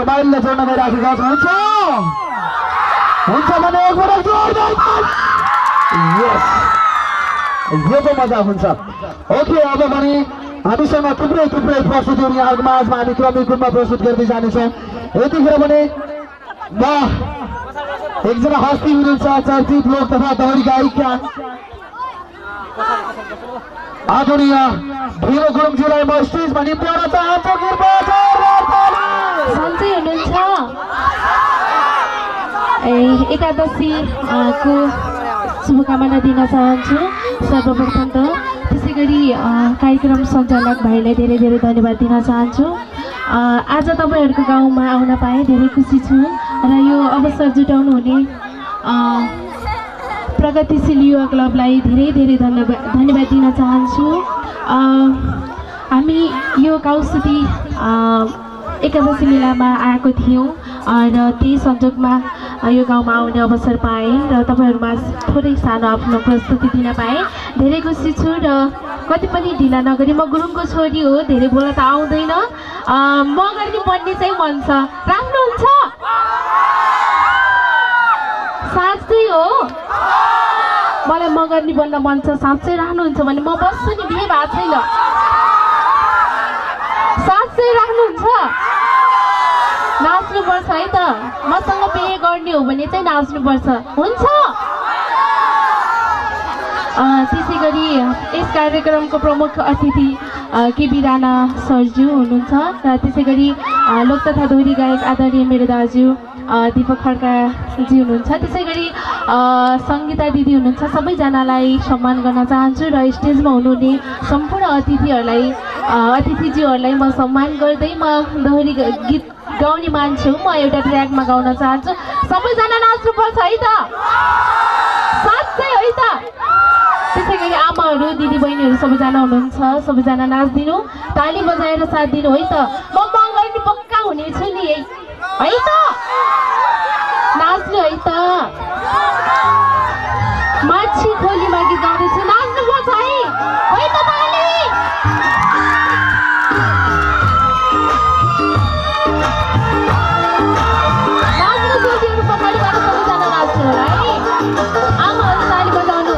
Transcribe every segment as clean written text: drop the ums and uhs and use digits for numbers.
रमाइलो जोड्न गइराखेका छौँ हुन्छ भने एकपटक जोरदार यस यो चाहिँ मजा हुन्छ ओके अब भने हामीसँग थुप्रै प्रस्तुतिहरू यहाँको माझमा हामी क्रमिक रूपमा प्रस्तुत गर्दै जानेछौँ यतिखेर भने म एकजना हस्ती हुनुहुन्छ चर्चित लोक तथा दौडी गायिका आदरणीय ढिलो गुरुङज्यूलाई म स्टेजमा निम्त्याउन चाहन्छु सन्चै हुनुहुन्छ एकादशी को शुभकामना दिन चाहन्छु सर्वप्रथम त त्यसै गरी कार्यक्रम सञ्चालक भाइलाई धेरै धेरै धन्यवाद दिन चाहन्छु आज तपाईँहरूको गाउँमा आउन पाएँ धेरै खुसी छु र यो अवसर जुटाउनु हुने प्रगतिशील युवा क्लबलाई धेरै धेरै धन्यवाद दिन चाहन्छु हामी यो काउसुती एकादशी मेलामा आएको थियौँ र त्यही संजोगमा यो गाउँमा आउने अवसर पाएँ र तपाईँहरूमा थोरै सानो आफ्नो प्रस्तुति दिन पाएँ धेरै खुसी छु र कति पनि ढिला नगरी म गुरुङको छोरी हो धेरै बोल्न त आउँदैन मगर्नी बन्ने चाहिँ मन छ राख्नुहुन्छ साँच्चै हो मलाई मगर्नी बन्न मन छ साँच्चै राख्नुहुन्छ भने म बस्छु नि बिहे भएको छैन साँच्चै राख्नुहुन्छ नाच्नुपर्छ है त मसँग बिहे गर्ने हो भने चाहिँ नाच्नुपर्छ हुन्छ त्यसै गरी यस कार्यक्रमको प्रमुख अतिथि केबी राणा सरज्यू हुनुहुन्छ र त्यसै गरी लोक तथा दोहोरी गायक आदरणीय मेरो दाजु दीपक खड्काजी हुनुहुन्छ त्यसै गरी सङ्गीता दिदी हुनुहुन्छ सबैजनालाई सम्मान गर्न चाहन्छु र स्टेजमा हुनुहुने सम्पूर्ण अतिथिज्यूहरूलाई म सम्मान गर्दै म दोहोरी गीत गाउने मान्छे हो म एउटा ट्र्याकमा गाउन चाहन्छु सबैजना नाच्नुपर्छ है त साँच्चै है त त्यसै गरी आमाहरू दिदीबहिनीहरू सबैजना हुनुहुन्छ सबैजना नाचिदिनु ताली बजाएर साथ दिनु है त म मगर्नी पक्का हुनेछु नि है त नाच्नु है त माछी खोलीमा गीत गाउँदैछु नाच्नुपर्छ है त ताली नाच्नु छोरीहरू पछाडिबाट सबैजना नाच्नु होला है आमाहरू ताली बजाउनु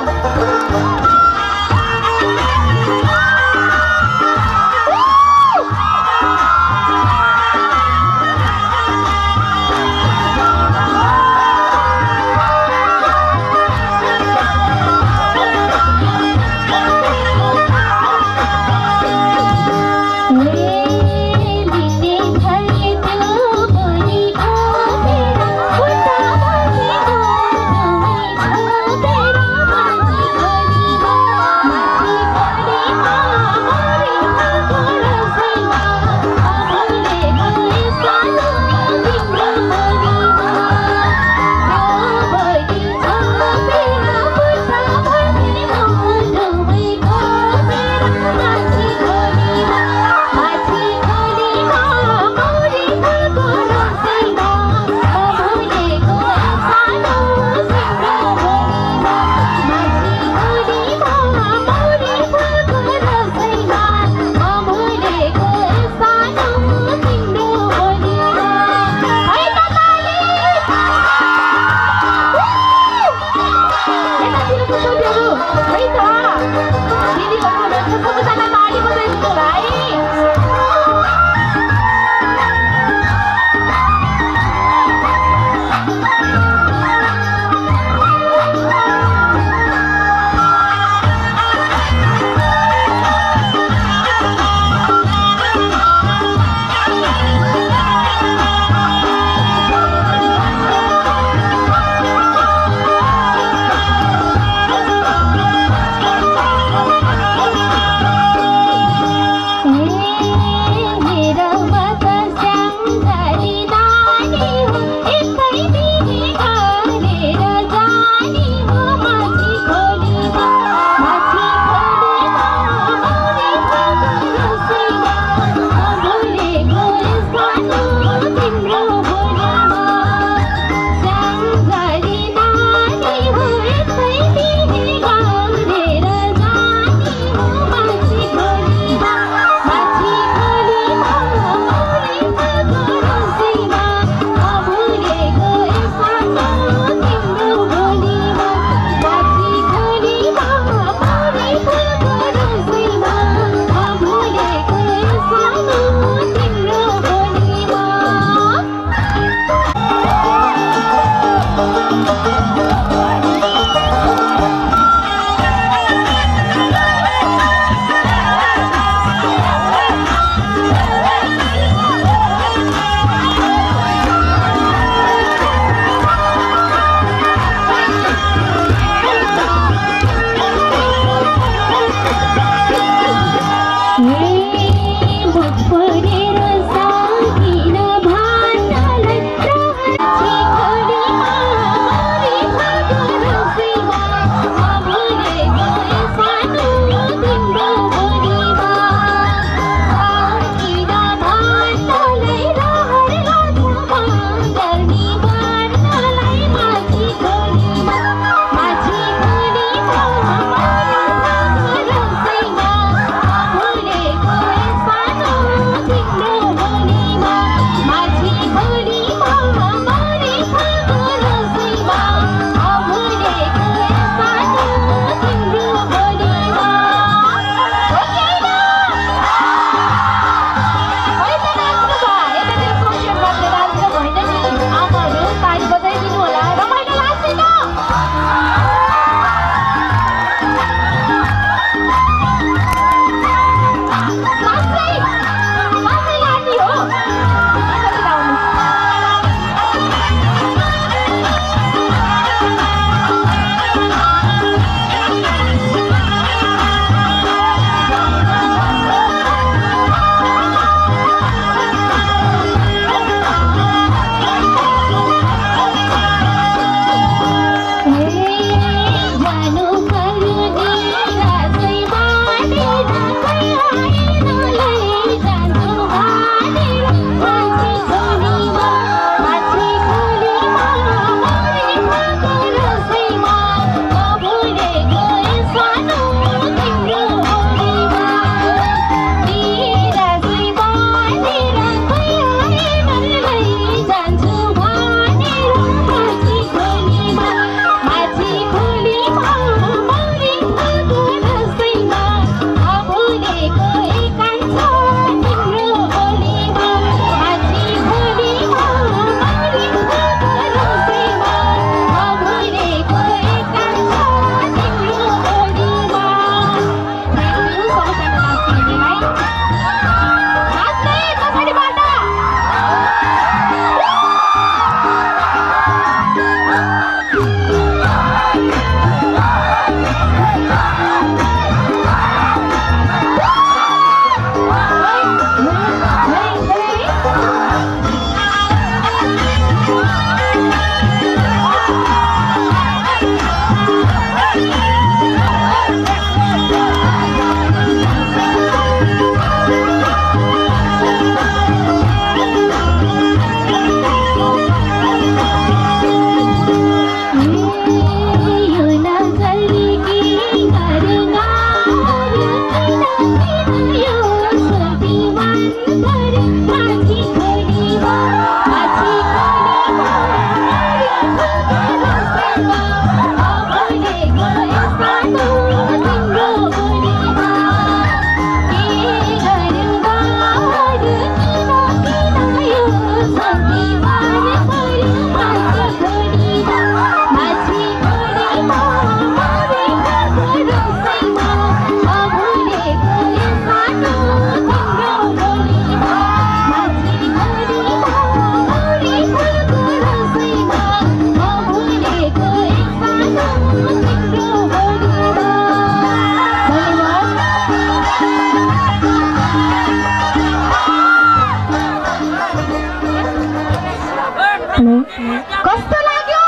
कस्तो लाग्यो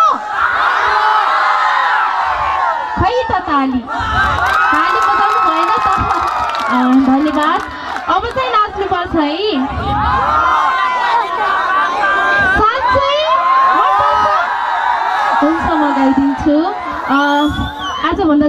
खै त ताली बजाउनु भएन त धन्यवाद अब चाहिँ नाच्नुपर्छ है हुन्छ म गाइदिन्छु आजभन्दा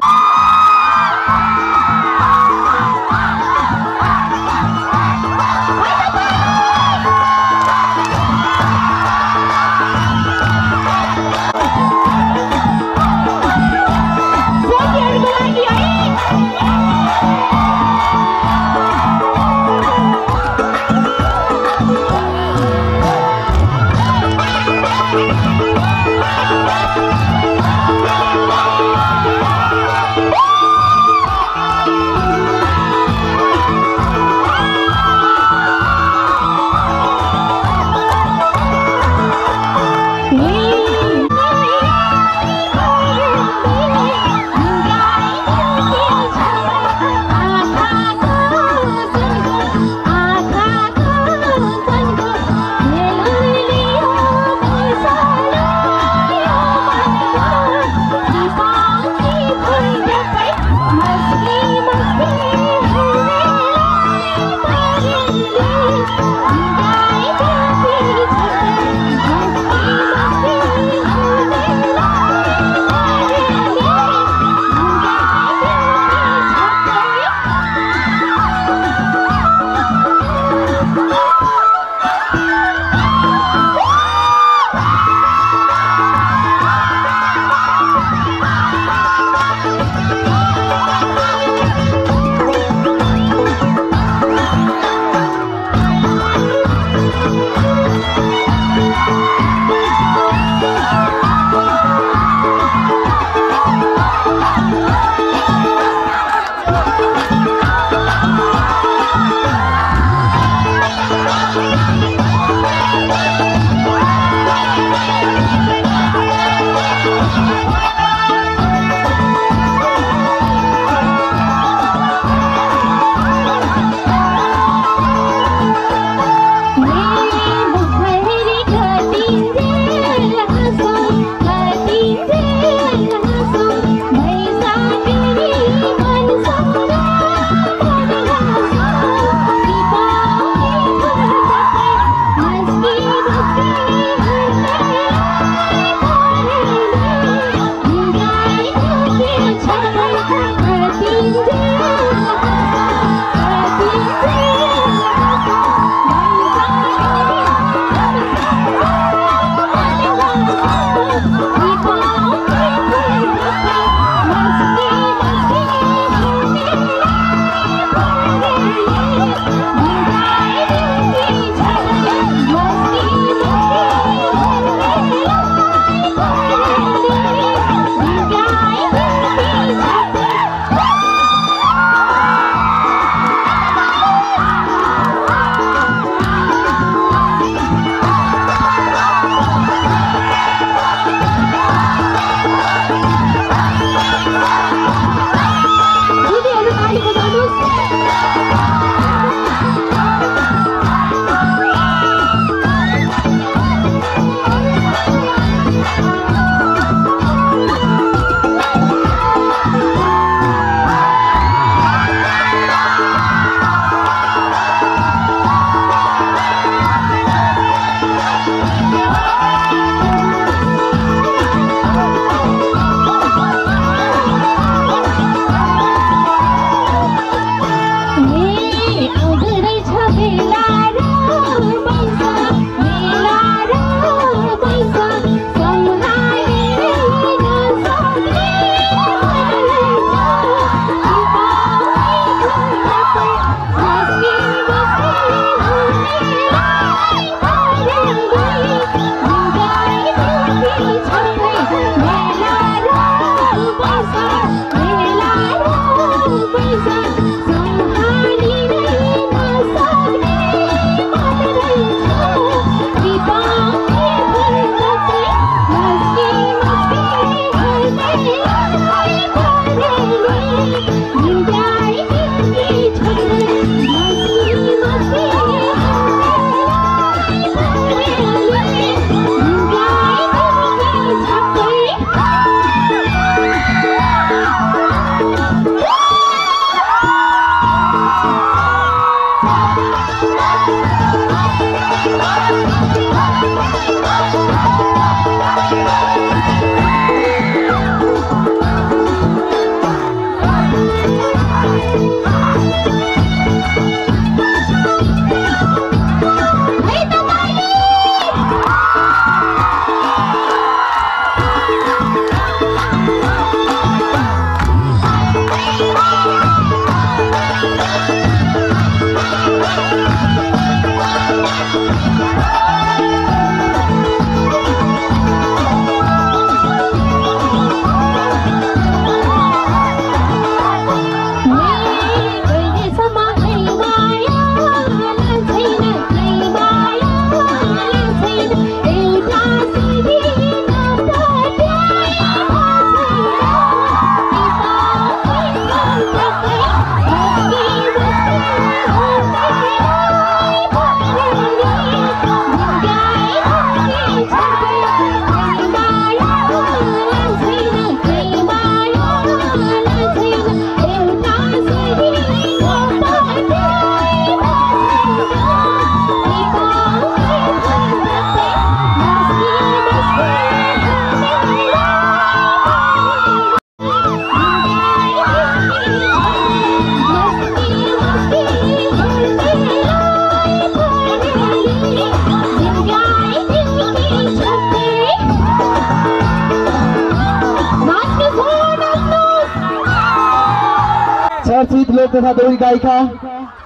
गायक तथा दोहोरी गायिका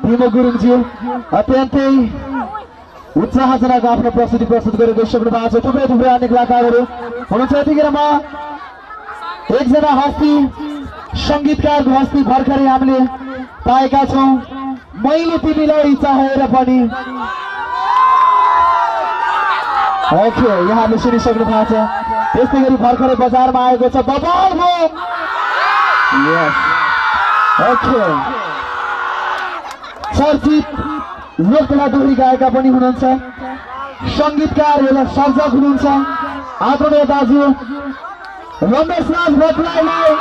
भीम गुरुङज्यू अत्यन्तै उत्साहजनक आफ्नो प्रस्तुति प्रस्तुत गरेर गइसक्नु भएको छ। थुप्रै थुप्रै अन्य कलाकारहरू हुनुहुन्छ। यतिखेर म एकजना हस्ती सङ्गीतकारको हस्ती भर्खरै हामीले पाएका छौँ। मैले तिमीलाई चाहेर पनि ओके यहाँले सुनिसक्नु भएको छ। त्यस्तै गरी भर्खरै बजारमा आएको छ बबालको यस ओके चर्चित लोककला दोहोरी गायिका पनि हुनुहुन्छ, सङ्गीतकार एउटा सर्जक हुनुहुन्छ आदरणीय दाजु रमेश राज भट्टराईलाई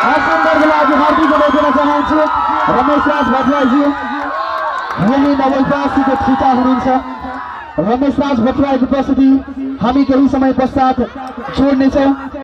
आसन्दर्भको लागि हार्दिक बधाई दिन चाहन्छु। रमेश राज भट्टराईजी यही नवलपरासीको ठिटा हुनुहुन्छ। रमेश राज भट्टराईको प्रस्तुति हामी केही समय पश्चात जोड्नेछौँ।